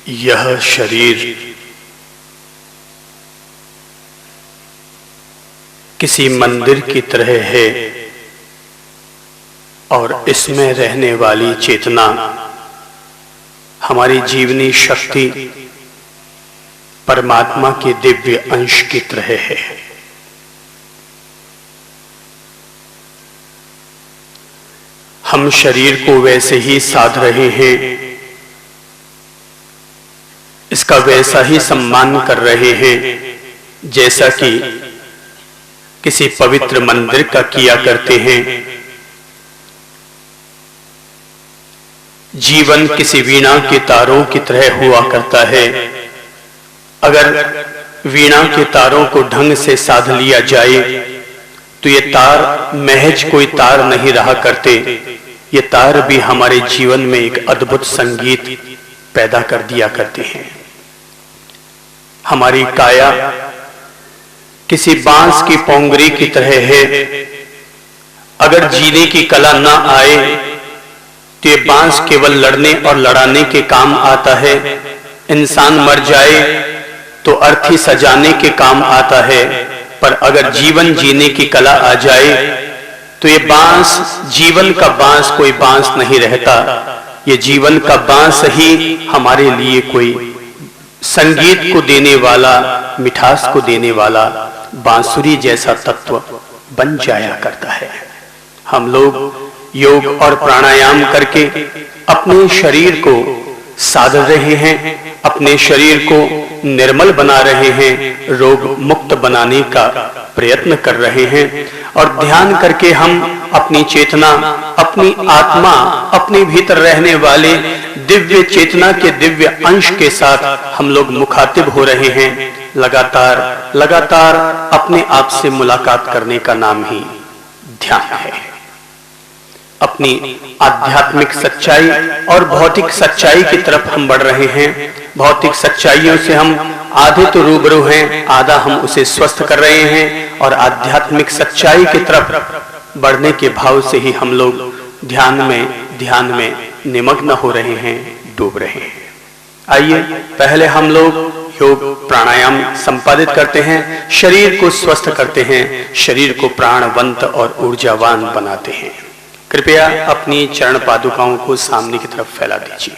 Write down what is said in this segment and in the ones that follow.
यह शरीर किसी मंदिर की तरह है और इसमें रहने वाली चेतना हमारी जीवनी शक्ति परमात्मा के दिव्य अंश की तरह है। हम शरीर को वैसे ही साध रहे हैं, इसका वैसा ही सम्मान कर रहे हैं जैसा कि किसी पवित्र मंदिर का किया करते हैं। जीवन किसी वीणा के तारों की तरह हुआ करता है। अगर वीणा के तारों को ढंग से साध लिया जाए तो ये तार महज कोई तार नहीं रहा करते, ये तार भी हमारे जीवन में एक अद्भुत संगीत पैदा कर दिया करते हैं। हमारी काया किसी बांस की पोंगरी की तरह है। अगर जीने की कला ना आए तो ये बांस केवल लड़ने और लड़ाने के काम आता है। इंसान मर जाए तो अर्थी सजाने के काम आता है, पर अगर जीवन जीने की कला आ जाए तो ये बांस, जीवन का बांस कोई बांस नहीं रहता। ये जीवन का बांस ही हमारे लिए कोई संगीत को देने वाला, मिठास को देने वाला बांसुरी जैसा तत्व बन जाया करता है। हम लोग योग और प्राणायाम करके अपने शरीर को साध रहे हैं, अपने शरीर को निर्मल बना रहे हैं, रोग मुक्त बनाने का प्रयत्न कर रहे हैं। और ध्यान करके हम अपनी चेतना, अपनी आत्मा, अपने भीतर रहने वाले दिव्य चेतना के दिव्य अंश के साथ हम लोग मुखातिब हो रहे हैं। लगातार लगातार अपने आप से मुलाकात करने का नाम ही ध्यान है। अपनी आध्यात्मिक सच्चाई और भौतिक सच्चाई की तरफ हम बढ़ रहे हैं। भौतिक सच्चाइयों से हम आधे तो रूबरू हैं, आधा हम उसे स्वस्थ कर रहे हैं, और आध्यात्मिक सच्चाई की तरफ बढ़ने के भाव से ही हम लोग ध्यान में निमग्न हो रहे हैं, डूब रहे हैं। आइए पहले हम लोग योग प्राणायाम संपादित करते हैं, शरीर को स्वस्थ करते हैं, शरीर को प्राणवंत और ऊर्जावान बनाते हैं। कृपया अपनी चरण पादुकाओं को सामने की तरफ फैला दीजिए।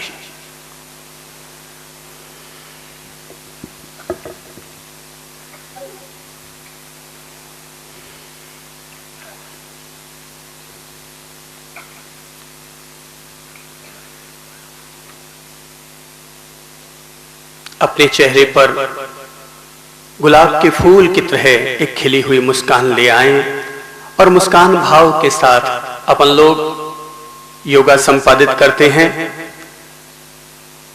अपने चेहरे पर गुलाब के फूल की तरह एक खिली हुई मुस्कान ले आएं और मुस्कान भाव के साथ अपन लोग योगा संपादित करते हैं।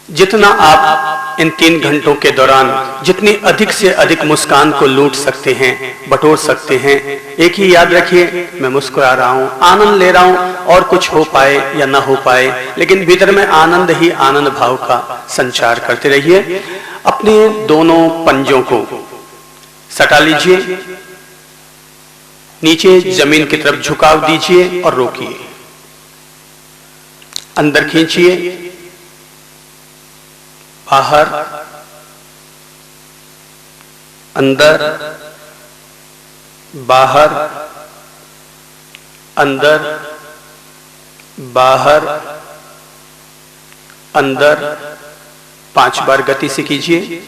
जितना आप इन 3 घंटों के दौरान जितनी अधिक से अधिक मुस्कान को लूट सकते हैं, बटोर सकते हैं, एक ही याद रखिए, मैं मुस्कुरा रहा हूं, आनंद ले रहा हूं, और कुछ हो पाए या ना हो पाए, लेकिन भीतर में आनंद ही आनंद भाव का संचार करते रहिए। अपने दोनों पंजों को सटा लीजिए, नीचे जमीन की तरफ झुकाव दीजिए और रोकिए। अंदर खींचिए, बाहर, अंदर, बाहर, अंदर, बाहर, अंदर। 5 बार गति से कीजिए।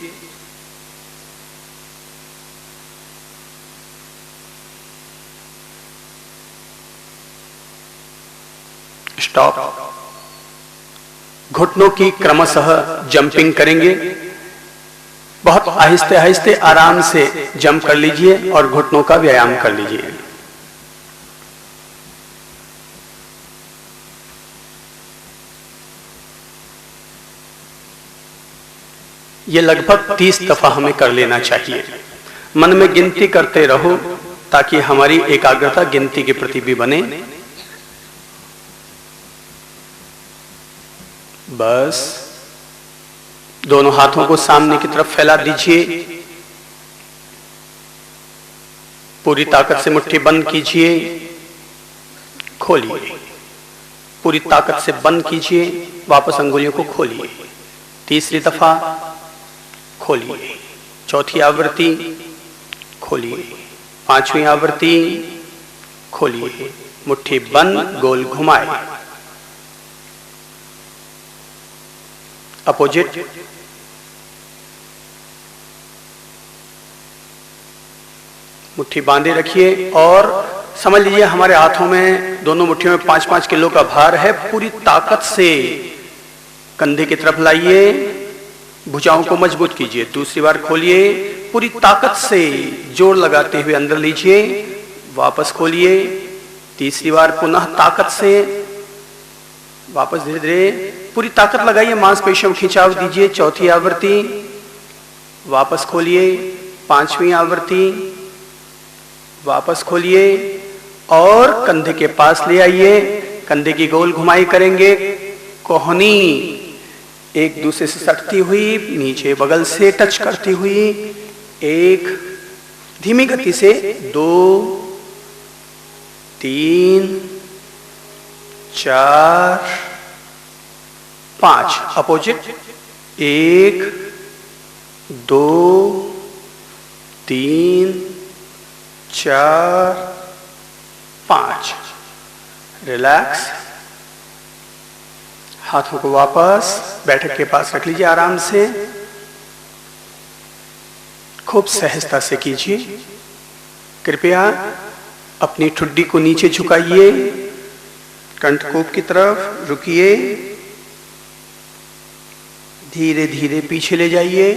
स्टॉप। घुटनों की क्रमशः जंपिंग करेंगे। बहुत आहिस्ते आहिस्ते आराम से जंप कर लीजिए और घुटनों का व्यायाम कर लीजिए। ये लगभग 30 दफा हमें कर लेना चाहिए। मन में गिनती करते रहो ताकि हमारी एकाग्रता गिनती के प्रति भी बने। बस दोनों हाथों को सामने की तरफ फैला दीजिए। पूरी ताकत से मुट्ठी बंद कीजिए, खोलिए। पूरी ताकत से बंद कीजिए, वापस अंगुलियों को खोलिए। तीसरी दफा खोलिए, चौथी आवृत्ति खोलिए, पांचवी आवृत्ति खोलिए, मुट्ठी बंद, गोल घुमाए, अपोजिट, मुट्ठी बांधे रखिए और समझ लीजिए हमारे हाथों में, दोनों मुट्ठियों में 5-5 किलो का भार है। पूरी ताकत से कंधे की तरफ लाइए, भुजाओं को मजबूत कीजिए। दूसरी बार खोलिए, पूरी ताकत से जोर लगाते हुए अंदर लीजिए, वापस खोलिए। तीसरी बार पुनः ताकत से वापस, धीरे धीरे पूरी ताकत लगाइए, मांसपेशियों में खिंचाव दीजिए। चौथी आवृत्ति वापस खोलिए, पांचवी आवृत्ति वापस खोलिए और कंधे के पास ले आइए। कंधे की गोल घुमाई करेंगे, कोहनी एक दूसरे से सटती हुई, नीचे बगल से टच करती हुई, एक धीमी गति से, 2 3 4 5, अपोजिट, 1 2 3 4 5, रिलैक्स। हाथों को वापस बैठक के पास रख लीजिए, आराम से, खूब सहजता से कीजिए। कृपया अपनी ठुड्डी को नीचे झुकाइए, कंठकोप की तरफ रुकिए, धीरे धीरे पीछे ले जाइए,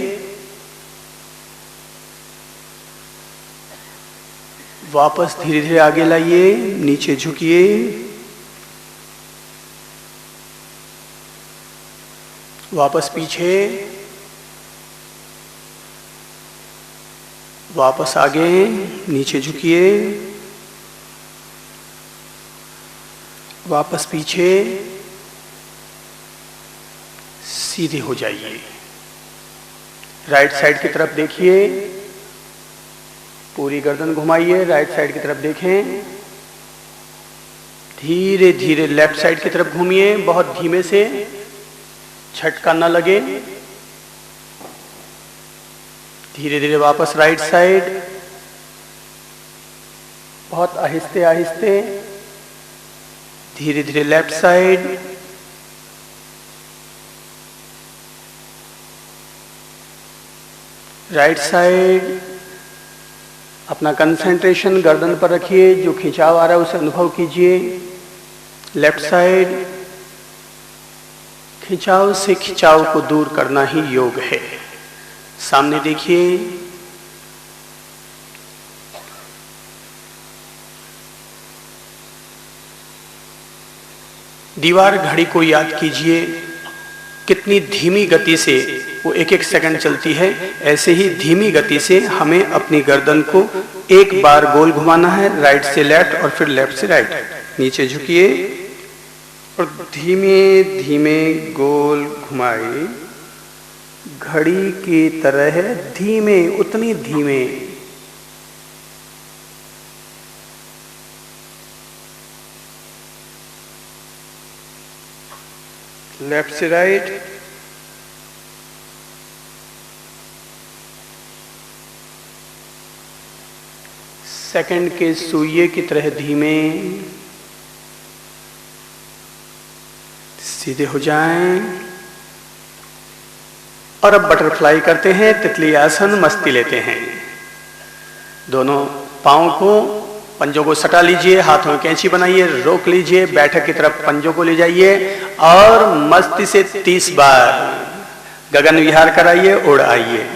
वापस धीरे धीरे आगे लाइए, नीचे झुकिए, वापस पीछे, वापस आगे, नीचे झुकिए, वापस पीछे, सीधे हो जाइए। राइट साइड की तरफ देखिए, पूरी गर्दन घुमाइए, राइट साइड की तरफ देखें, धीरे धीरे लेफ्ट साइड की तरफ घूमिए, बहुत धीमे से, झटका न लगे, धीरे धीरे वापस राइट साइड, बहुत आहिस्ते आहिस्ते, धीरे धीरे लेफ्ट साइड, राइट साइड। अपना कंसंट्रेशन गर्दन पर रखिए, जो खिंचाव आ रहा है उसे अनुभव कीजिए। लेफ्ट साइड, खिंचाव से खिंचाव को दूर करना ही योग है। सामने देखिए, दीवार घड़ी को याद कीजिए, कितनी धीमी गति से वो 1-1 सेकंड चलती है। ऐसे ही धीमी गति से हमें अपनी गर्दन को एक बार गोल घुमाना है, राइट से लेफ्ट और फिर लेफ्ट से राइट। नीचे झुकिए और धीमे धीमे गोल घुमाए, घड़ी की तरह धीमे, उतनी धीमे। लेफ्ट से राइट, सेकंड के सुइए की तरह धीमे, सीधे हो जाएं। और अब बटरफ्लाई करते हैं, तितली आसन, मस्ती लेते हैं। दोनों पांव को, पंजों को सटा लीजिए, हाथों में कैंची बनाइए, रोक लीजिए, बैठक की तरफ पंजों को ले जाइए और मस्ती से 30 बार गगन विहार कराइए, उड़ आइए।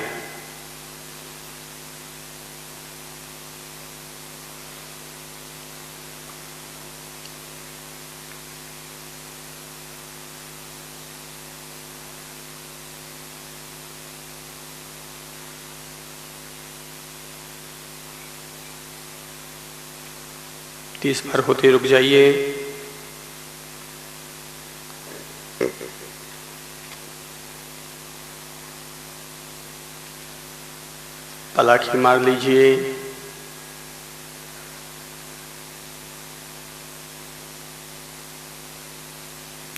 तीस बार होते रुक जाइए। पलाठी मार लीजिए।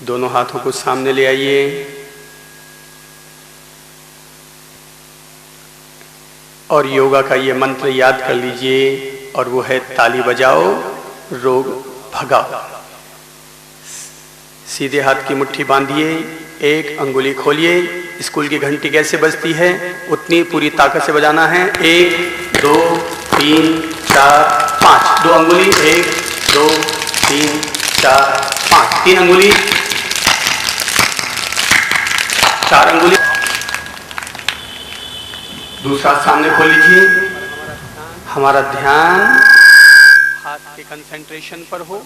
दोनों हाथों को सामने ले आइए। और योगा का ये मंत्र याद कर लीजिए, और वो है ताली बजाओ रोग भगाओ। सीधे हाथ की मुट्ठी बांधिए, एक अंगुली खोलिए। स्कूल की घंटी कैसे बजती है उतनी पूरी ताकत से बजाना है। 1 2 3 4 5, 2 अंगुली, 1 2 3 4 5, 3 अंगुली, 4 अंगुली। दूसरा सामने खोल लीजिए। हमारा ध्यान हाथ के कंसंट्रेशन पर हो,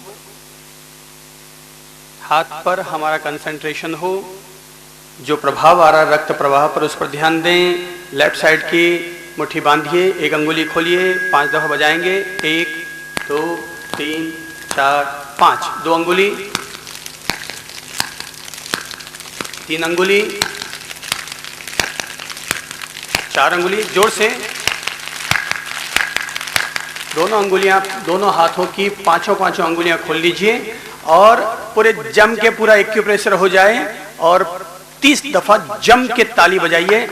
हाथ पर हमारा कंसंट्रेशन हो। जो प्रभाव आ रहा है रक्त प्रवाह पर, उस पर ध्यान दें। लेफ्ट साइड की मुट्ठी बांधिए, एक अंगुली खोलिए, 5 दफा बजाएंगे। 1 2 3 4 5, 2 अंगुली, 3 अंगुली, 4 अंगुली। जोर से दोनों अंगुलियां, दोनों हाथों की पांचों अंगुलियां खोल लीजिए और पूरे जम के पूरा एक्यूप्रेशर हो जाए और 30 दफा जम के ताली बजाइए।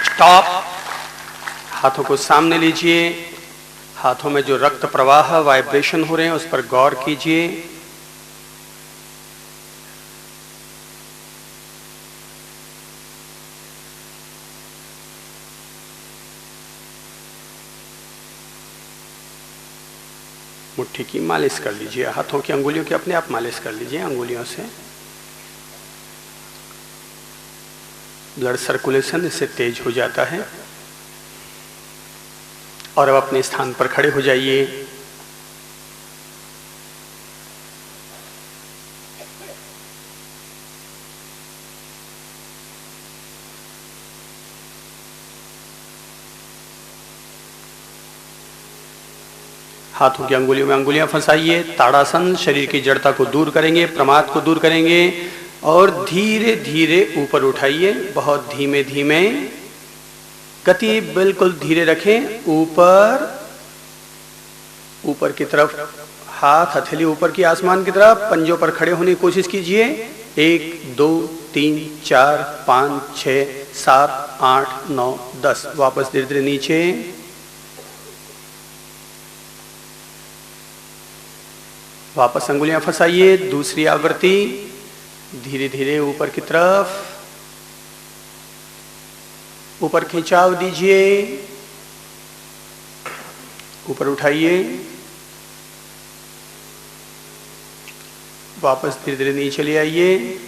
स्टॉप। हाथों को सामने लीजिए। हाथों में जो रक्त प्रवाह, वाइब्रेशन हो रहे हैं, उस पर गौर कीजिए। मुट्ठी की मालिश कर लीजिए, हाथों की अंगुलियों की अपने आप मालिश कर लीजिए अंगुलियों से। ब्लड सर्कुलेशन इससे तेज हो जाता है। और अब अपने स्थान पर खड़े हो जाइए। हाथों की अंगुलियों में अंगुलियां फंसाइए। ताड़ासन, शरीर की जड़ता को दूर करेंगे, प्रमाद को दूर करेंगे और धीरे धीरे ऊपर उठाइए। बहुत धीमे धीमे, गति बिल्कुल धीरे रखें। ऊपर ऊपर की तरफ, हाथ हथेली ऊपर की आसमान की तरफ। पंजों पर खड़े होने की कोशिश कीजिए। 1 2 3 4 5 6 7 8 9 10। वापस धीरे धीरे नीचे। वापस अंगुलियां फंसाइए। दूसरी आवृत्ति, धीरे धीरे ऊपर की तरफ। ऊपर खिंचाव दीजिए, ऊपर उठाइए। वापस धीरे धीरे नीचे ले आइए।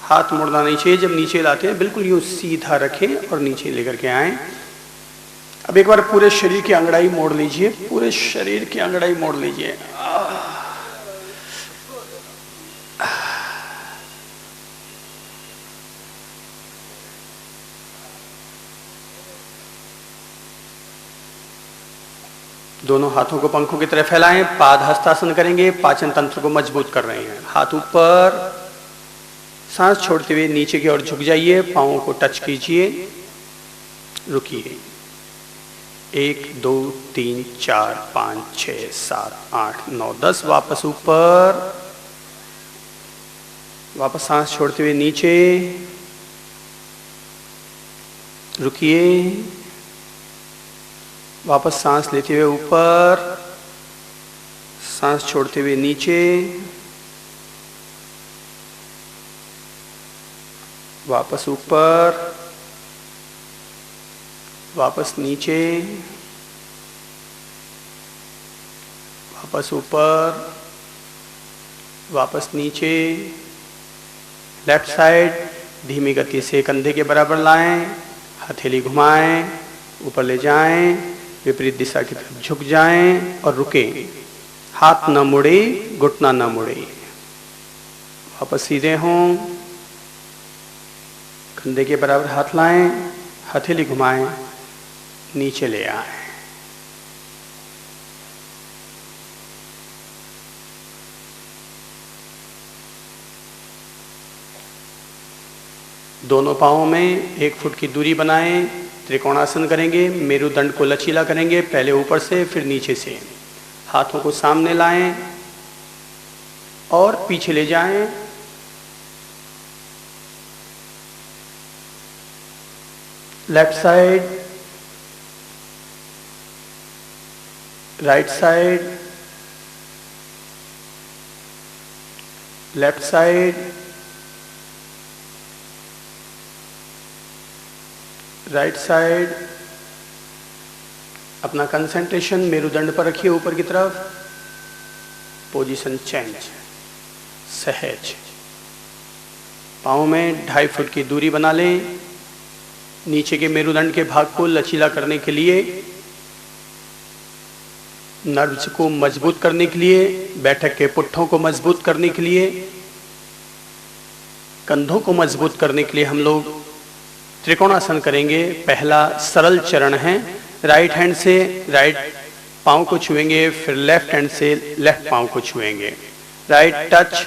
हाथ मुड़ना नहीं चाहिए। जब नीचे लाते हैं बिल्कुल यूं सीधा रखें और नीचे लेकर के आए। अब एक बार पूरे शरीर की अंगड़ाई मोड़ लीजिए। पूरे शरीर की अंगड़ाई मोड़ लीजिए। दोनों हाथों को पंखों की तरह फैलाएं। पाद हस्तासन करेंगे। पाचन तंत्र को मजबूत कर रहे हैं। हाथ ऊपर, सांस छोड़ते हुए नीचे की ओर झुक जाइए। पांवों को टच कीजिए। रुकिए। 1 2 3 4 5 6 7 8 9 10। वापस ऊपर। वापस सांस छोड़ते हुए नीचे। रुकिए। वापस सांस लेते हुए ऊपर, सांस छोड़ते हुए नीचे। वापस ऊपर, वापस नीचे, वापस ऊपर, वापस नीचे। लेफ्ट साइड धीमी गति से कंधे के बराबर लाएं। हथेली घुमाएं, ऊपर ले जाएं, विपरीत दिशा की तरफ झुक जाएं और रुकें। हाथ न मुड़े, घुटना न मुड़े। वापस सीधे हों। कंधे के बराबर हाथ लाएं, हथेली घुमाएं, नीचे ले आएं। दोनों पाँवों में 1 फुट की दूरी बनाएं, त्रिकोणासन करेंगे, मेरुदंड को लचीला करेंगे, पहले ऊपर से फिर नीचे से। हाथों को सामने लाएं और पीछे ले जाएं। Left side, right side, left side, right side. अपना कंसंट्रेशन मेरुदंड पर रखिए ऊपर की तरफ। पोजीशन चेंज, सहज। पाँव में 2.5 फुट की दूरी बना लें। नीचे के मेरुदंड के भाग को लचीला करने के लिए, नर्व्स को मजबूत करने के लिए, बैठक के पुट्ठों को मजबूत करने के लिए, कंधों को मजबूत करने के लिए हम लोग त्रिकोणासन करेंगे। पहला सरल चरण है, राइट हैंड से राइट पाँव को छुएंगे, फिर लेफ्ट हैंड से लेफ्ट पाँव को छुएंगे। राइट टच,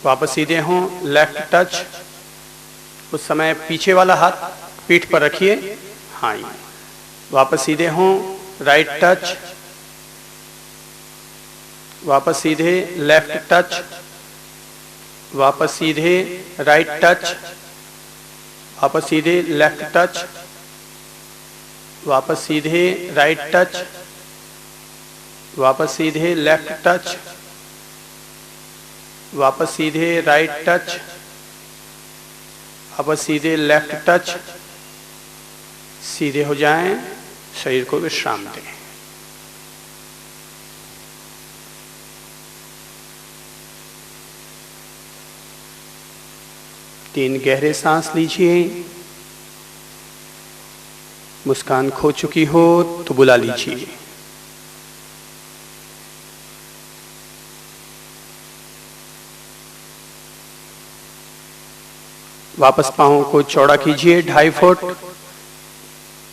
वापस सीधे हों, लेफ्ट टच। उस समय पीछे वाला हाथ पीठ पर रखिए, हाँ, वापस सीधे हों, राइट टच, वापस सीधे, लेफ्ट टच, वापस सीधे, राइट टच, वापस सीधे, लेफ्ट टच, वापस सीधे, राइट टच, वापस सीधे, लेफ्ट टच, वापस सीधे, राइट टच, वापस सीधे, लेफ्ट टच। सीधे हो जाएं, शरीर को विश्राम दें। तीन गहरे सांस लीजिए। मुस्कान खो चुकी हो तो बुला लीजिए। वापस पांवों को चौड़ा कीजिए, 2.5 फुट।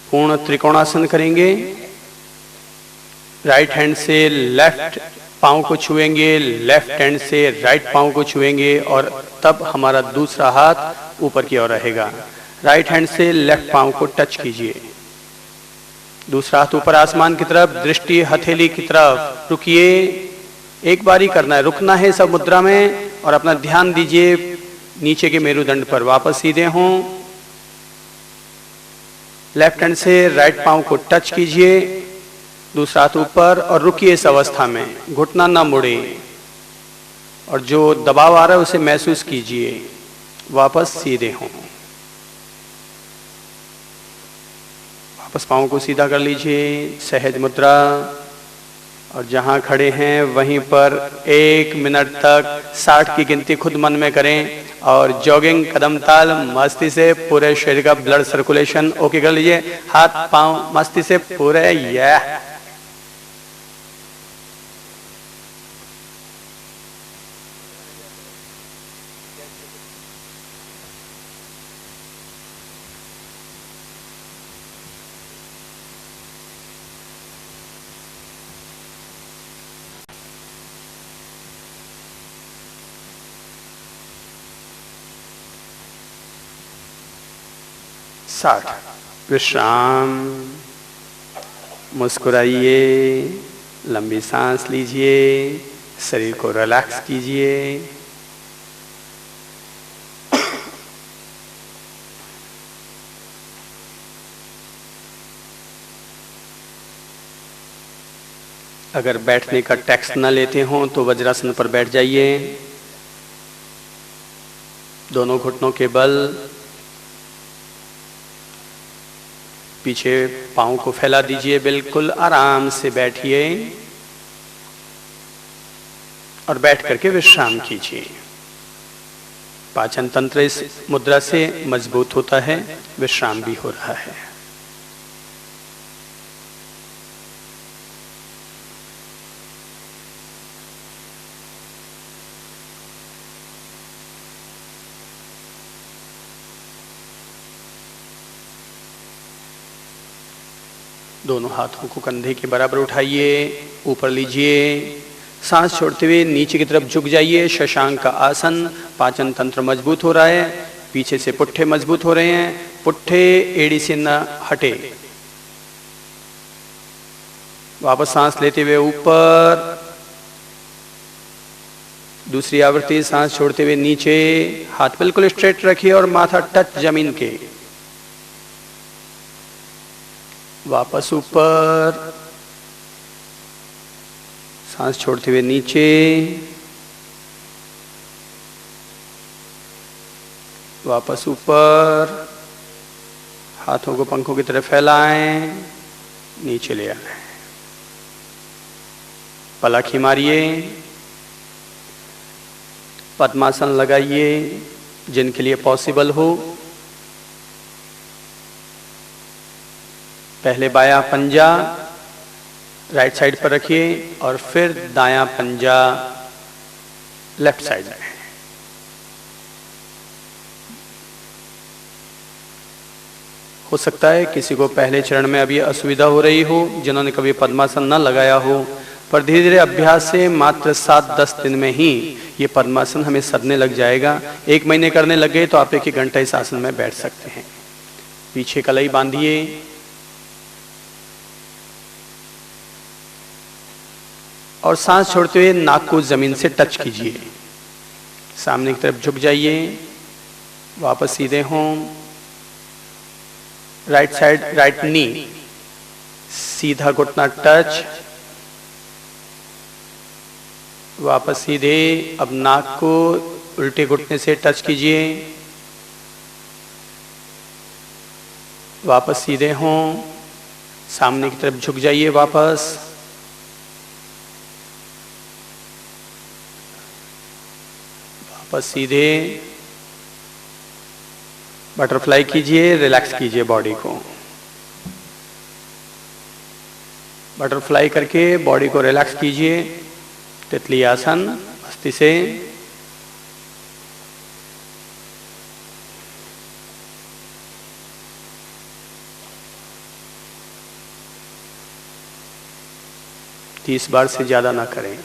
पूर्ण त्रिकोणासन करेंगे। राइट हैंड से लेफ्ट पांव को छुएंगे, लेफ्ट हैंड से राइट पांव को छुएंगे और तब हमारा दूसरा हाथ ऊपर की ओर रहेगा। राइट हैंड से लेफ्ट पांव को टच कीजिए। दूसरा हाथ ऊपर आसमान की तरफ, दृष्टि हथेली की तरफ। रुकिए, एक बारी करना है, रुकना है सब मुद्रा में और अपना ध्यान दीजिए नीचे के मेरुदंड पर। वापस सीधे हों, लेफ्ट हैंड से राइट पांव को टच कीजिए, दूसरा हाथ ऊपर और रुकिए इस अवस्था में। घुटना ना मुड़े और जो दबाव आ रहा है उसे महसूस कीजिए। वापस सीधे हों, वापस पांव को सीधा कर लीजिए, सहज मुद्रा। और जहां खड़े हैं वहीं पर 1 मिनट तक 60 की गिनती खुद मन में करें और जॉगिंग, कदम ताल मस्ती से पूरे शरीर का ब्लड सर्कुलेशन ओके कर लीजिए। हाथ पांव मस्ती से पूरे, यह विश्राम। मुस्कुराइए, लंबी सांस लीजिए, शरीर को रिलैक्स कीजिए। अगर बैठने का टेक्स्ट न लेते हों तो वज्रासन पर बैठ जाइए। दोनों घुटनों के बल, पीछे पाँव को फैला दीजिए, बिल्कुल आराम से बैठिए और बैठ करके विश्राम कीजिए। पाचन तंत्र इस मुद्रा से मजबूत होता है, विश्राम भी हो रहा है। दोनों हाथों को कंधे के बराबर उठाइए, ऊपर लीजिए, सांस छोड़ते हुए नीचे की तरफ झुक जाइए, शशांक का आसन। पाचन तंत्र मजबूत हो रहा है, पीछे से पुट्ठे मजबूत हो रहे हैं, पुट्ठे एड़ी से न हटे। वापस सांस लेते हुए ऊपर, दूसरी आवृत्ति सांस छोड़ते हुए नीचे, हाथ बिल्कुल स्ट्रेट रखिए और माथा टच जमीन के। वापस ऊपर, सांस छोड़ते हुए नीचे, वापस ऊपर, हाथों को पंखों की तरफ फैलाएं, नीचे ले आए। पलक ही मारिए, पद्मासन लगाइए जिनके लिए पॉसिबल हो। पहले बायां पंजा राइट साइड पर रखिए और फिर दायां पंजा लेफ्ट साइड में। हो सकता है किसी को पहले चरण में अभी असुविधा हो रही हो, जिन्होंने कभी पद्मासन न लगाया हो, पर धीरे धीरे अभ्यास से मात्र 7-10 दिन में ही ये पद्मासन हमें सदने लग जाएगा। 1 महीने करने लग गए तो आप 1 घंटा इस आसन में बैठ सकते हैं। पीछे कलाई बांधिए, और सांस छोड़ते हुए नाक को जमीन से टच कीजिए। सामने की तरफ झुक जाइए, वापस सीधे हों। राइट साइड, राइट नी सीधा, घुटना टच, वापस सीधे। अब नाक को उल्टे घुटने से टच कीजिए, वापस सीधे हों। सामने की तरफ झुक जाइए, वापस। वापस सीधे। बटरफ्लाई कीजिए, रिलैक्स कीजिए बॉडी को। बटरफ्लाई करके बॉडी को रिलैक्स कीजिए। तितली आसन मस्ती से। तीस बार से ज्यादा ना करें।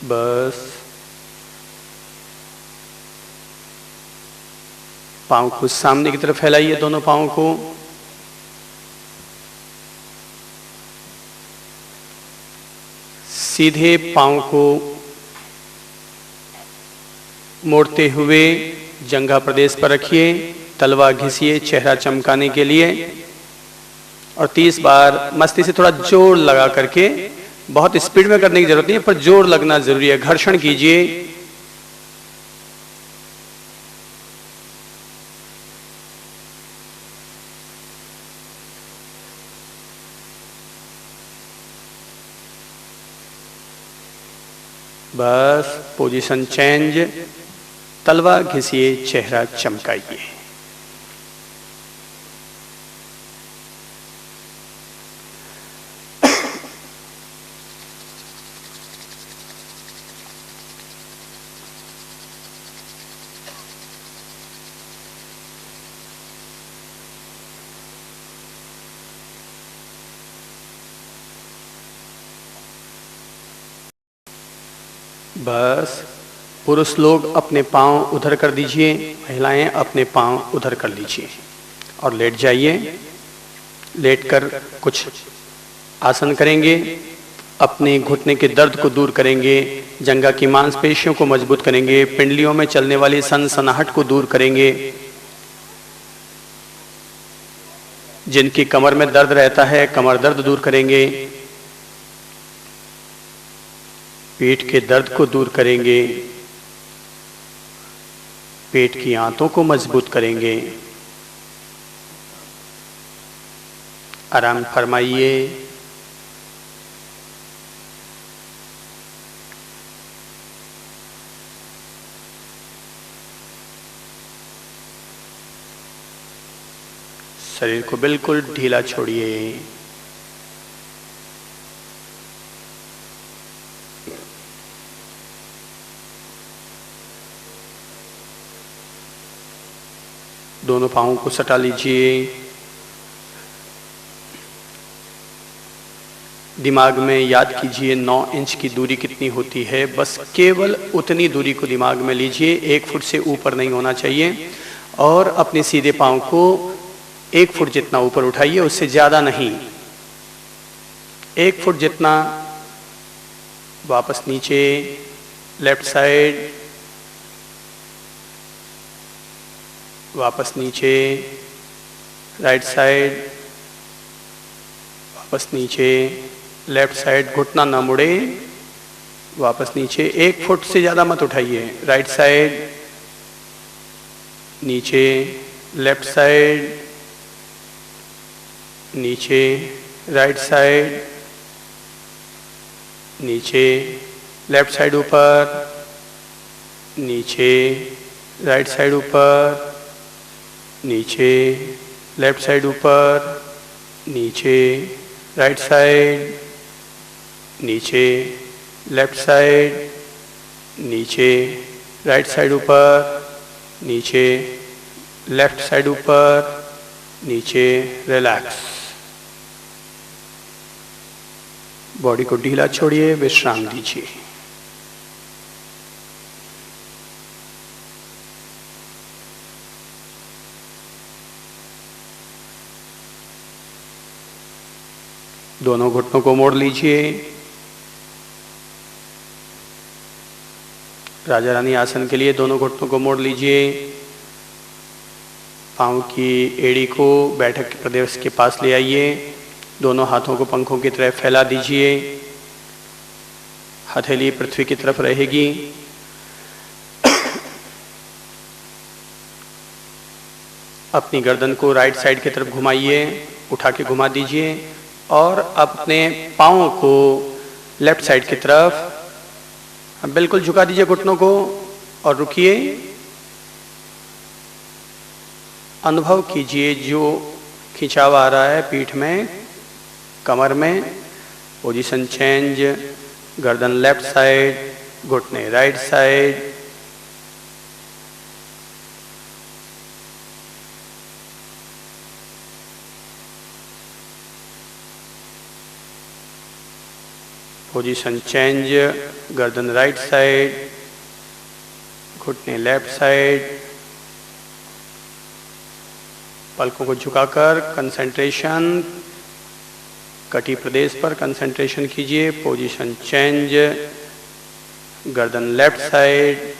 बस। पांव को सामने की तरफ फैलाइए, दोनों पांव को। सीधे पांव को मोड़ते हुए जंघा प्रदेश पर रखिए, तलवा घिसिए चेहरा चमकाने के लिए, और 30 बार मस्ती से थोड़ा जोर लगा करके, बहुत स्पीड में करने की जरूरत नहीं है पर जोर लगना जरूरी है। घर्षण कीजिए। बस, पोजीशन चेंज, तलवा घिसिए चेहरा चमकाइए। बस, पुरुष लोग अपने पांव उधर कर दीजिए, महिलाएं अपने पांव उधर कर लीजिए और लेट जाइए। लेटकर कुछ आसन करेंगे, अपने घुटने के दर्द को दूर करेंगे, जंघा की मांसपेशियों को मजबूत करेंगे, पिंडलियों में चलने वाली सनसनाहट को दूर करेंगे। जिनकी कमर में दर्द रहता है, कमर दर्द दूर करेंगे, पेट के दर्द को दूर करेंगे, पेट की आंतों को मजबूत करेंगे। आराम फरमाइए। शरीर को बिल्कुल ढीला छोड़िए। दोनों पाँवों को सटा लीजिए। दिमाग में याद कीजिए 9 इंच की दूरी कितनी होती है, बस केवल उतनी दूरी को दिमाग में लीजिए, 1 फुट से ऊपर नहीं होना चाहिए। और अपने सीधे पाँव को 1 फुट जितना ऊपर उठाइए, उससे ज़्यादा नहीं, 1 फुट जितना। वापस नीचे, लेफ्ट साइड, वापस नीचे, राइट साइड, वापस नीचे, लेफ्ट साइड, घुटना ना मुड़े, वापस नीचे, 1 फुट से ज़्यादा मत उठाइए। राइट साइड, नीचे, लेफ्ट साइड, नीचे, राइट साइड, नीचे, लेफ्ट साइड ऊपर, नीचे, राइट साइड ऊपर, नीचे, लेफ्ट साइड ऊपर, नीचे, राइट साइड, नीचे, लेफ्ट साइड, नीचे, राइट साइड ऊपर, नीचे, लेफ्ट साइड ऊपर, नीचे। रिलैक्स। बॉडी को ढीला छोड़िए, विश्राम दीजिए। दोनों घुटनों को मोड़ लीजिए। राजा रानी आसन के लिए दोनों घुटनों को मोड़ लीजिए। पाँव की एड़ी को बैठक के प्रदेश के पास ले आइए। दोनों हाथों को पंखों की तरह फैला दीजिए। हथेली पृथ्वी की तरफ रहेगी। अपनी गर्दन को राइट साइड की तरफ घुमाइए, उठा के घुमा दीजिए और अपने पाँवों को लेफ्ट साइड की तरफ बिल्कुल झुका दीजिए घुटनों को और रुकिए। अनुभव कीजिए जो खिंचाव आ रहा है पीठ में, कमर में। पोजीशन चेंज, गर्दन लेफ्ट साइड, घुटने राइट साइड। पोजीशन चेंज, गर्दन राइट साइड, घुटने लेफ्ट साइड। पलकों को झुकाकर कंसंट्रेशन, कटी प्रदेश पर कंसंट्रेशन कीजिए। पोजीशन चेंज, गर्दन लेफ्ट साइड,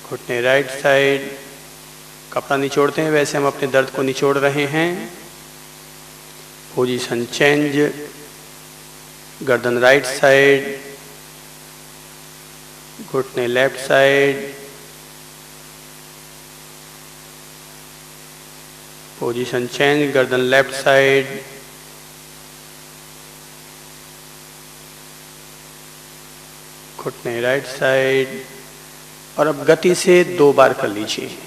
घुटने राइट साइड। कपड़ा निचोड़ते हैं वैसे हम अपने दर्द को निचोड़ रहे हैं। पोजीशन चेंज, गर्दन राइट साइड, घुटने लेफ्ट साइड। पोजीशन चेंज, गर्दन लेफ्ट साइड, घुटने राइट साइड। और अब गति से 2 बार कर लीजिए।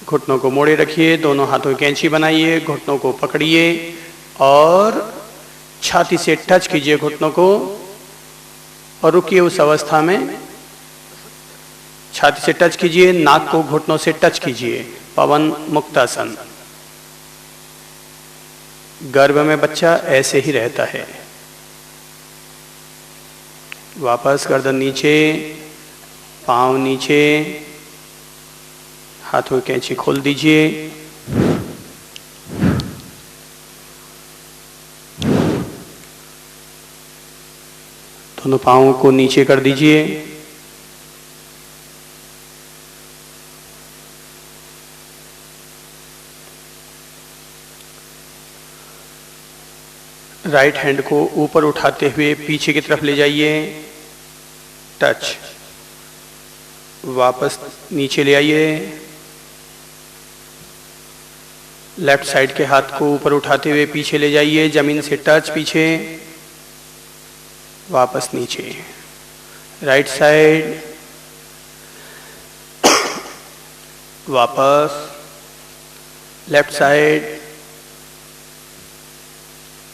घुटनों को मोड़े रखिए, दोनों हाथों की कैंची बनाइए, घुटनों को पकड़िए और छाती से टच कीजिए घुटनों को और रुकिए उस अवस्था में। छाती से टच कीजिए, नाक को घुटनों से टच कीजिए। पवन मुक्तासन। गर्भ में बच्चा ऐसे ही रहता है। वापस गर्दन नीचे, पांव नीचे, हाथों की कैंची खोल दीजिए। दोनों पांवों को नीचे कर दीजिए। राइट हैंड को ऊपर उठाते हुए पीछे की तरफ ले जाइए। टच। वापस नीचे ले आइए। लेफ्ट साइड के हाथ को ऊपर उठाते हुए पीछे ले जाइए, जमीन से टच पीछे। वापस नीचे। Right side. वापस। लेफ्ट साइड,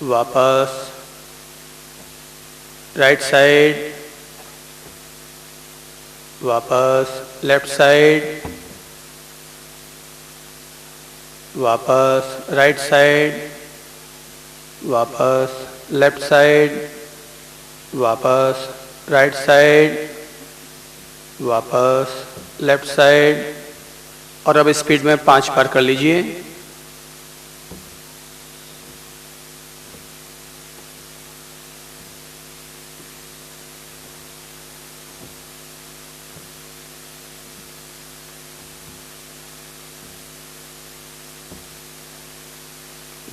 वापस, राइट साइड, वापस, लेफ्ट साइड, वापस, राइट साइड, वापस, लेफ्ट साइड, वापस, राइट साइड, वापस, लेफ्ट साइड। और अब स्पीड में 5 बार कर लीजिए।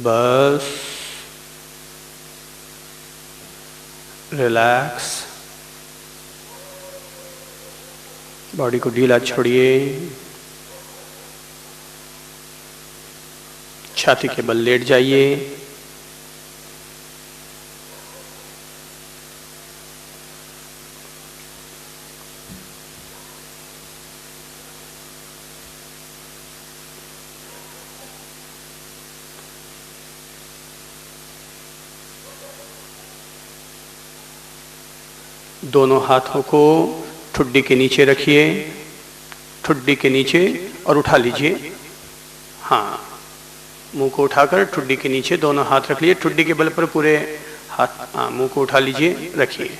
बस रिलैक्स, बॉडी को ढीला छोड़िए, छाती के बल लेट जाइए। दोनों हाथों को ठुड्डी के नीचे रखिए, ठुड्डी के नीचे, और उठा लीजिए। हाँ, मुंह को उठाकर ठुड्डी के नीचे दोनों हाथ रख लिए, ठुड्डी के बल पर पूरे हाथ, मुंह को उठा लीजिए, रखिए।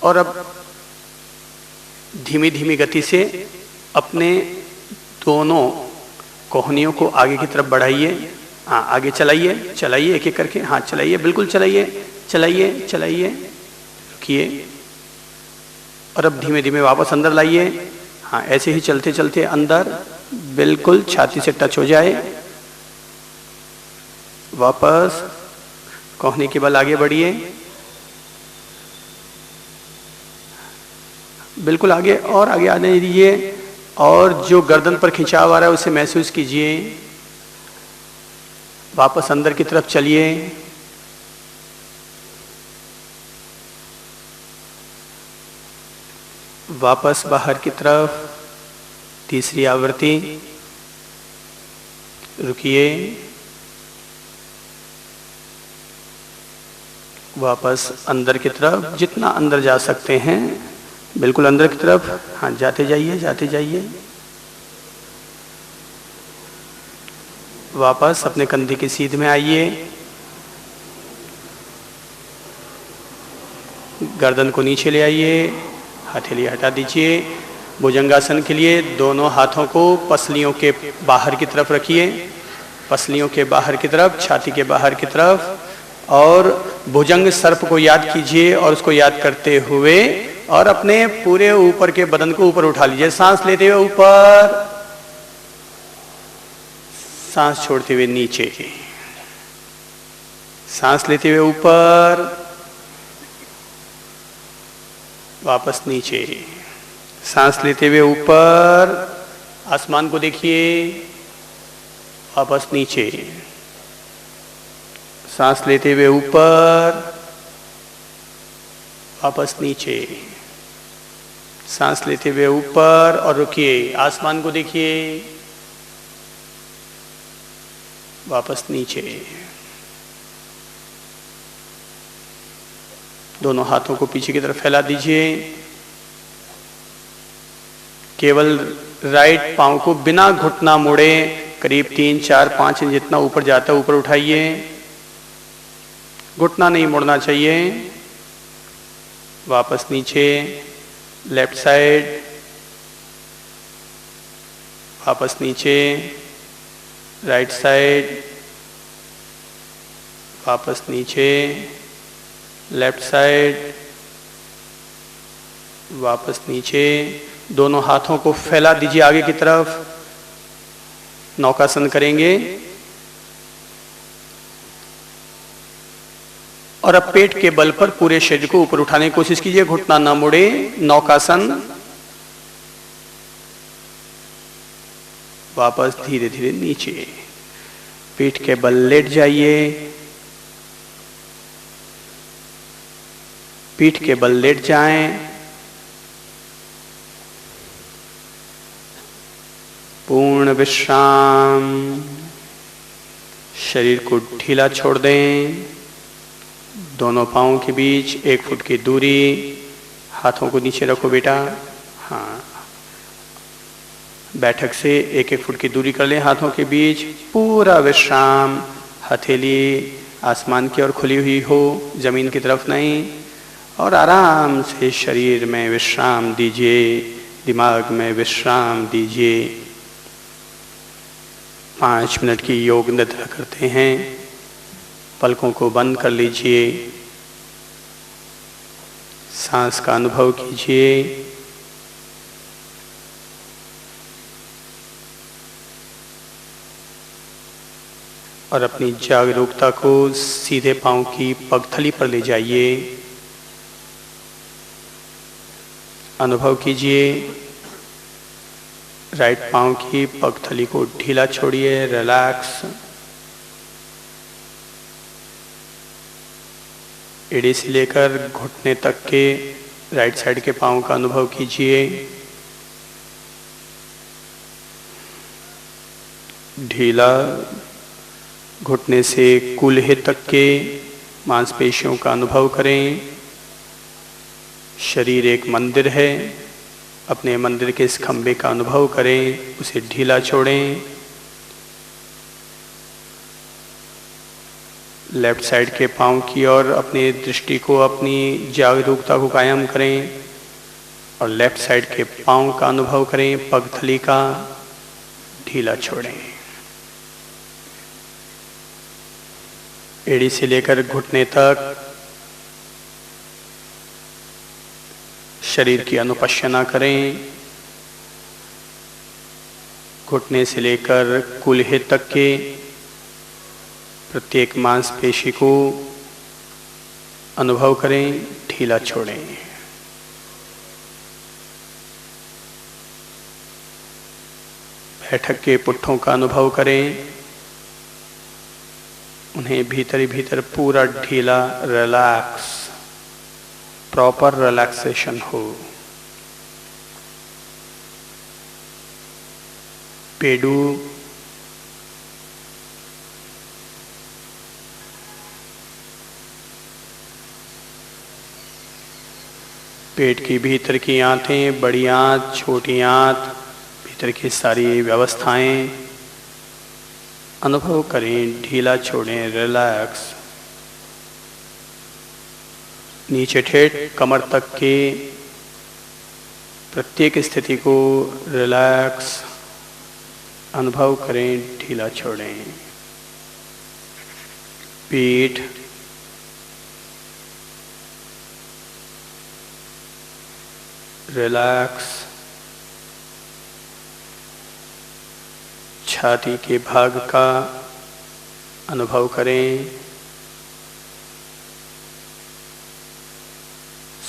और अब धीमी धीमी गति से अपने दोनों कोहनियों को आगे की तरफ बढ़ाइए। हाँ, आगे चलाइए, चलाइए एक एक करके। हाँ, चलाइए, बिल्कुल चलाइए, चलाइए, चलाइए, रुकिए। और अब धीमे धीमे वापस अंदर लाइए। हाँ, ऐसे ही चलते चलते अंदर बिल्कुल छाती से टच हो जाए। वापस कोहनी के बल आगे बढ़िए, बिल्कुल आगे, और आगे आने दीजिए। और जो गर्दन पर खिंचाव आ रहा है उसे महसूस कीजिए। वापस अंदर की तरफ चलिए। वापस बाहर की तरफ, तीसरी आवृत्ति, रुकिए। वापस अंदर की तरफ, जितना अंदर जा सकते हैं बिल्कुल अंदर की तरफ। हाँ, जाते जाइए, जाते जाइए। वापस अपने कंधे की सीध में आइए, गर्दन को नीचे ले आइए, हथेली हटा दीजिए। भुजंगासन के लिए दोनों हाथों को पसलियों के बाहर की तरफ रखिए, पसलियों के बाहर की तरफ, छाती के बाहर की तरफ। और भुजंग सर्प को याद कीजिए, और उसको याद करते हुए और अपने पूरे ऊपर के बदन को ऊपर उठा लीजिए। सांस लेते हुए ऊपर, सांस छोड़ते हुए नीचे, सांस लेते हुए ऊपर, वापस नीचे, सांस लेते हुए ऊपर, आसमान को देखिए, वापस नीचे, सांस लेते हुए ऊपर, वापस नीचे, सांस लेते हुए ऊपर, और रुकिए, आसमान को देखिए, वापस नीचे। दोनों हाथों को पीछे की तरफ फैला दीजिए। केवल राइट पांव को बिना घुटना मोड़े करीब 3, 4, 5 इंच जितना ऊपर जाता है ऊपर उठाइए। घुटना नहीं मोड़ना चाहिए। वापस नीचे, लेफ्ट साइड, वापस नीचे, राइट साइड, वापस नीचे, लेफ्ट साइड, वापस नीचे। दोनों हाथों को फैला दीजिए आगे की तरफ। नौकासन करेंगे। और अब पेट के बल पर पूरे शरीर को ऊपर उठाने की कोशिश कीजिए, घुटना ना मुड़े। नौकासन। वापस धीरे धीरे नीचे, पीठ के बल लेट जाइए, पीठ के बल लेट जाएं। पूर्ण विश्राम। शरीर को ढीला छोड़ दें। दोनों पांवों के बीच 1 फुट की दूरी। हाथों को नीचे रखो बेटा। हाँ, बैठक से 1-1 फुट की दूरी कर लें हाथों के बीच। पूरा विश्राम। हथेली आसमान की ओर खुली हुई हो, जमीन की तरफ नहीं। और आराम से शरीर में विश्राम दीजिए, दिमाग में विश्राम दीजिए। 5 मिनट की योग निद्रा करते हैं। पलकों को बंद कर लीजिए। सांस का अनुभव कीजिए। और अपनी जागरूकता को सीधे पांव की पगथली पर ले जाइए। अनुभव कीजिए। राइट पांव की पगथली को ढीला छोड़िए, रिलैक्स। एड़ी से लेकर घुटने तक के राइट साइड के पांव का अनुभव कीजिए। ढीला। घुटने से कूल्हे तक के मांसपेशियों का अनुभव करें। शरीर एक मंदिर है। अपने मंदिर के इस खंभे का अनुभव करें, उसे ढीला छोड़ें। लेफ्ट साइड के पांव की ओर अपनी दृष्टि को, अपनी जागरूकता को कायम करें और लेफ्ट साइड के पांव का अनुभव करें। पगथली का ढीला छोड़ें। एड़ी से लेकर घुटने तक शरीर की अनुपश्यना करें। घुटने से लेकर कूल्हे तक के प्रत्येक मांसपेशी को अनुभव करें, ढीला छोड़ें। बैठक के पुट्ठों का अनुभव करें। उन्हें भीतर ही भीतर पूरा ढीला, रिलैक्स, प्रॉपर रिलैक्सेशन हो। पेडू। पेट की भीतर की आंतें, बड़ी आंत, छोटी आंत, भीतर की सारी व्यवस्थाएं अनुभव करें, ढीला छोड़ें, रिलैक्स। नीचे ठेठ कमर तक के प्रत्येक स्थिति को रिलैक्स अनुभव करें, ढीला छोड़ें। पीठ, रिलैक्स। छाती के भाग का अनुभव करें।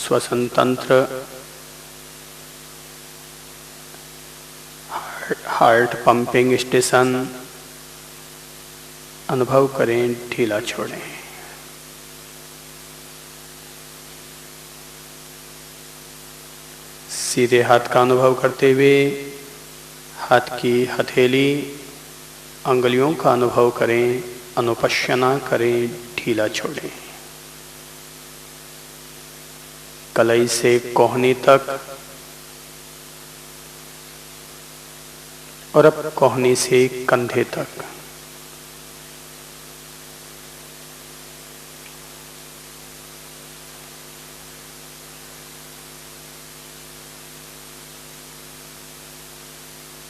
श्वसन तंत्र, हार्ट पंपिंग स्टेशन अनुभव करें, ढीला छोड़ें। सीधे हाथ का अनुभव करते हुए हाथ की हथेली, अंगुलियों का अनुभव करें, अनुपश्यना करें, ढीला छोड़ें। कलाई से कोहनी तक और अब कोहनी से कंधे तक।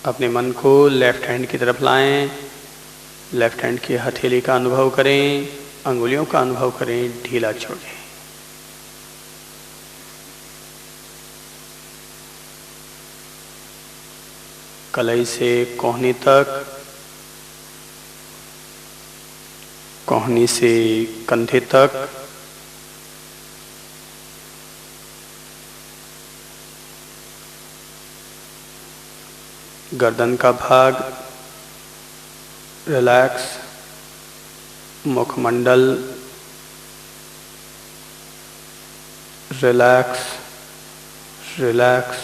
अपने मन को लेफ्ट हैंड की तरफ लाएं। लेफ्ट हैंड की हथेली का अनुभव करें, अंगुलियों का अनुभव करें, ढीला छोड़ें। कलाई से कोहनी तक, कोहनी से कंधे तक। गर्दन का भाग रिलैक्स। मुखमंडल रिलैक्स, रिलैक्स।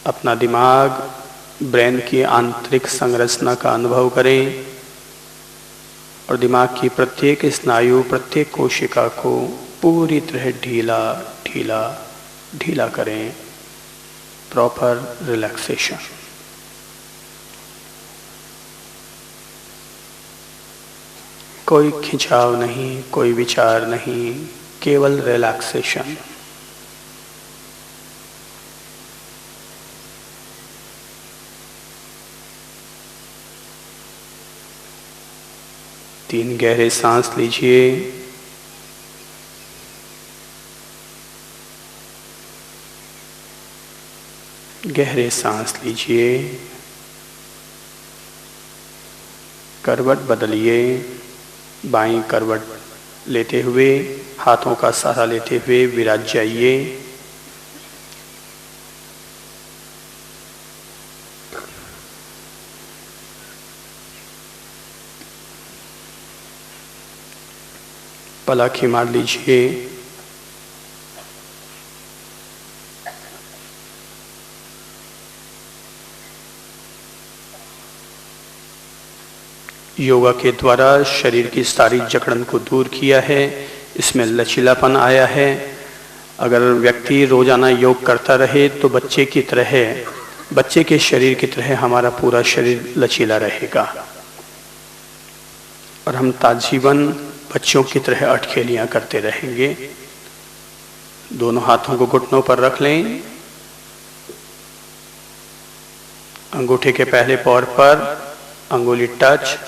अपना दिमाग, ब्रेन की आंतरिक संरचना का अनुभव करें और दिमाग की प्रत्येक स्नायु, प्रत्येक कोशिका को पूरी तरह ढीला ढीला ढीला करें। Proper relaxation. कोई खिंचाव नहीं, कोई विचार नहीं, केवल रिलैक्सेशन। तीन गहरे सांस लीजिए। गहरे सांस लीजिए। करवट बदलिए। बाईं करवट लेते हुए, हाथों का सहारा लेते हुए विराज जाइए। पलक ही मार लीजिए। योगा के द्वारा शरीर की सारी जकड़न को दूर किया है, इसमें लचीलापन आया है। अगर व्यक्ति रोजाना योग करता रहे तो बच्चे की तरह, बच्चे के शरीर की तरह हमारा पूरा शरीर लचीला रहेगा और हम ताजीवन बच्चों की तरह अटखेलियां करते रहेंगे। दोनों हाथों को घुटनों पर रख लें। अंगूठे के पहले पौर पर अंगुली टच,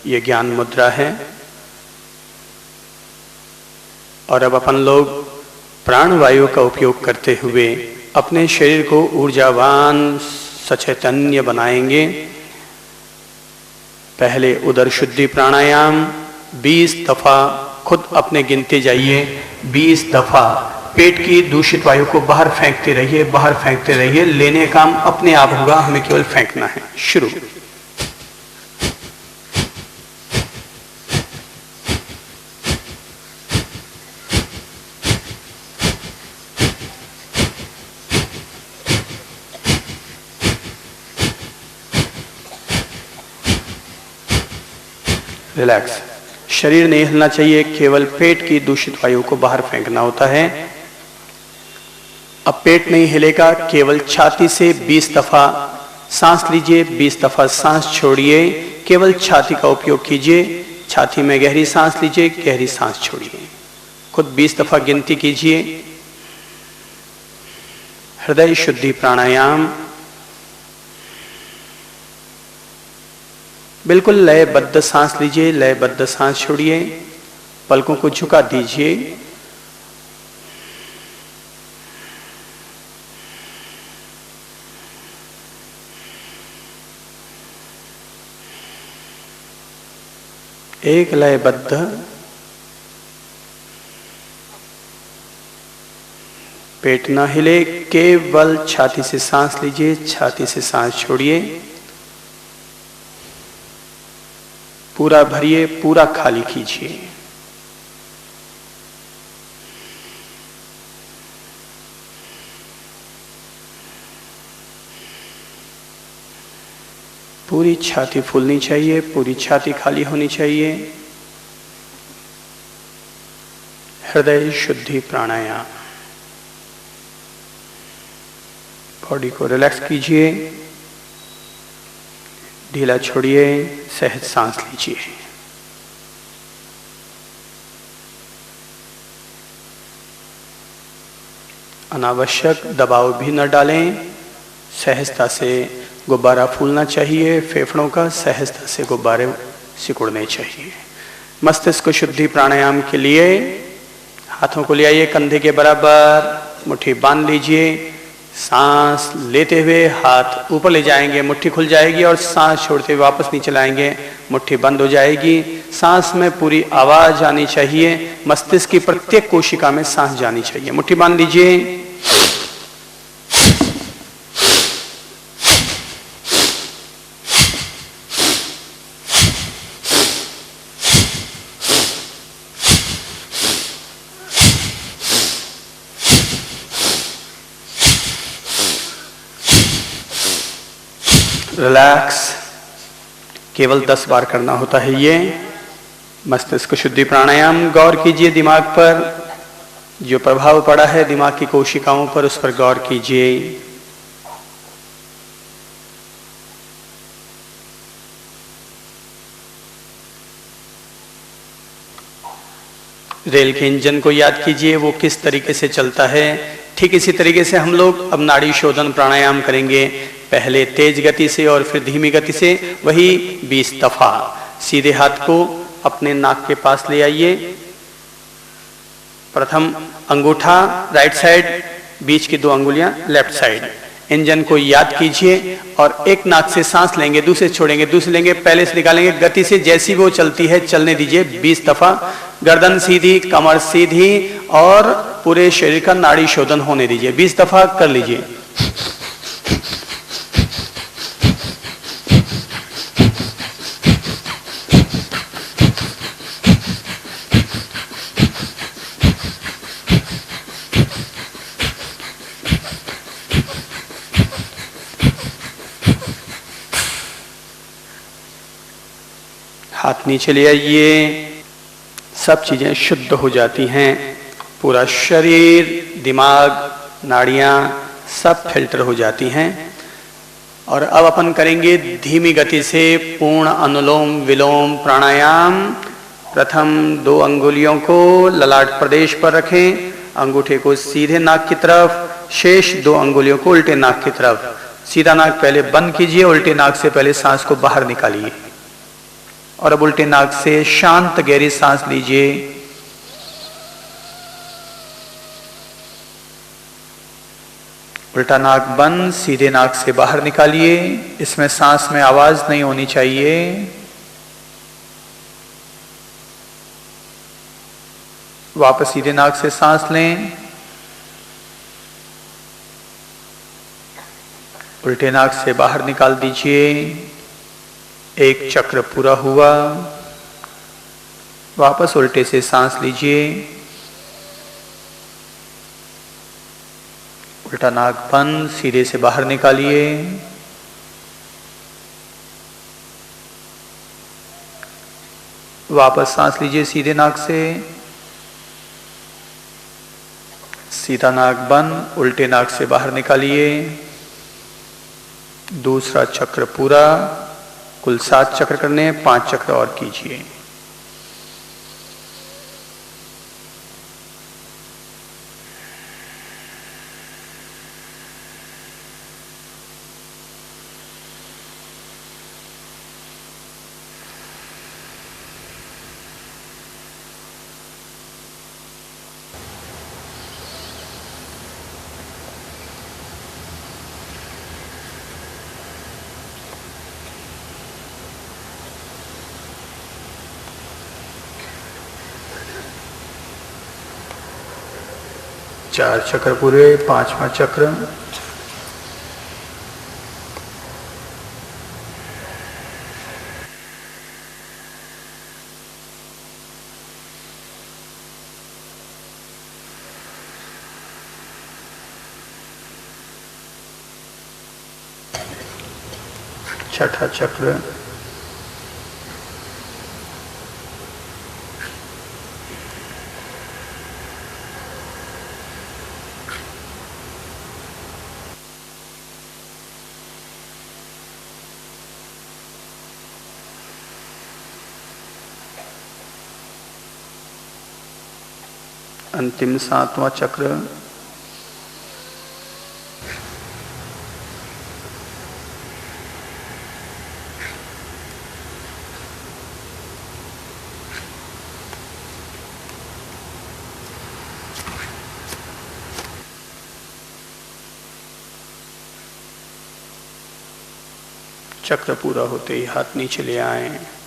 ये ज्ञान मुद्रा है। और अब अपन लोग प्राण वायु का उपयोग करते हुए अपने शरीर को ऊर्जावान, सचैतन्य बनाएंगे। पहले उदर शुद्धि प्राणायाम 20 दफा खुद अपने गिनते जाइए। 20 दफा पेट की दूषित वायु को बाहर फेंकते रहिए, बाहर फेंकते रहिए। लेने का काम अपने आप होगा, हमें केवल फेंकना है। शुरू। रिलैक्स। शरीर नहीं हिलना चाहिए, केवल पेट की दूषित वायु को बाहर फेंकना होता है। अब पेट नहीं हिलेगा, केवल छाती से 20 दफा सांस लीजिए, 20 दफा सांस छोड़िए। केवल छाती का उपयोग कीजिए। छाती में गहरी सांस लीजिए, गहरी सांस छोड़िए। खुद 20 दफा गिनती कीजिए। हृदय शुद्धि प्राणायाम। बिल्कुल लयबद्ध सांस लीजिए, लयबद्ध सांस छोड़िए। पलकों को झुका दीजिए। एक लयबद्ध। पेट ना हिले, केवल छाती से सांस लीजिए, छाती से सांस छोड़िए। पूरा भरिए, पूरा खाली कीजिए। पूरी छाती फूलनी चाहिए, पूरी छाती खाली होनी चाहिए। हृदय शुद्धि प्राणायाम। बॉडी को रिलैक्स कीजिए, ढीला छोड़िए, सहज सांस लीजिए। अनावश्यक दबाव भी न डालें। सहजता से गुब्बारा फूलना चाहिए। फेफड़ों का सहजता से गुब्बारे सिकुड़ने चाहिए। मस्तिष्क शुद्धि प्राणायाम के लिए हाथों को ले आइए कंधे के बराबर, मुट्ठी बांध लीजिए। सांस लेते हुए हाथ ऊपर ले जाएंगे, मुट्ठी खुल जाएगी और सांस छोड़ते हुए वापस नीचे लाएंगे, मुट्ठी बंद हो जाएगी। सांस में पूरी आवाज आनी चाहिए। मस्तिष्क की प्रत्येक कोशिका में सांस जानी चाहिए। मुट्ठी बांध लीजिए। रिलैक्स। केवल 10 बार करना होता है ये। मस्तिष्क शुद्धि प्राणायाम। गौर कीजिए दिमाग पर, जो प्रभाव पड़ा है दिमाग की कोशिकाओं पर, उस पर गौर कीजिए। रेल के इंजन को याद कीजिए, वो किस तरीके से चलता है। ठीक इसी तरीके से हम लोग अब नाड़ी शोधन प्राणायाम करेंगे, पहले तेज गति से और फिर धीमी गति से, वही 20 दफा। सीधे हाथ को अपने नाक के पास ले आइए। प्रथम अंगूठा राइट साइड, बीच की 2 अंगुलियां लेफ्ट साइड। इंजन को याद कीजिए और एक नाक से सांस लेंगे, दूसरे छोड़ेंगे, दूसरे लेंगे, पहले से निकालेंगे। गति से जैसी वो चलती है चलने दीजिए 20 दफा। गर्दन सीधी, कमर सीधी और पूरे शरीर का नाड़ी शोधन होने दीजिए। 20 दफा कर लीजिए। हाथ नीचे ले आइए। सब चीजें शुद्ध हो जाती हैं, पूरा शरीर, दिमाग, नाड़ियां सब फिल्टर हो जाती हैं। और अब अपन करेंगे धीमी गति से पूर्ण अनुलोम विलोम प्राणायाम। प्रथम 2 अंगुलियों को ललाट प्रदेश पर रखें, अंगूठे को सीधे नाक की तरफ, शेष 2 अंगुलियों को उल्टे नाक की तरफ। सीधा नाक पहले बंद कीजिए, उल्टे नाक से पहले सांस को बाहर निकालिए और अब उल्टे नाक से शांत गहरी सांस लीजिए। उल्टा नाक बंद, सीधे नाक से बाहर निकालिए। इसमें सांस में आवाज नहीं होनी चाहिए। वापस सीधे नाक से सांस लें। उल्टे नाक से बाहर निकाल दीजिए। एक चक्र पूरा हुआ। वापस उल्टे से सांस लीजिए। उल्टा नाक बंद, सीधे से बाहर निकालिए। वापस सांस लीजिए सीधे नाक से। सीधा नाक बंद, उल्टे नाक से बाहर निकालिए। दूसरा चक्र पूरा। कुल 7 चक्र करने, 5 चक्र और कीजिए। चार चक्र पूरे, 5वां चक्र। छठा चक्र। अंतिम 7वां चक्र। चक्र पूरा होते ही हाथ नीचे ले आएं।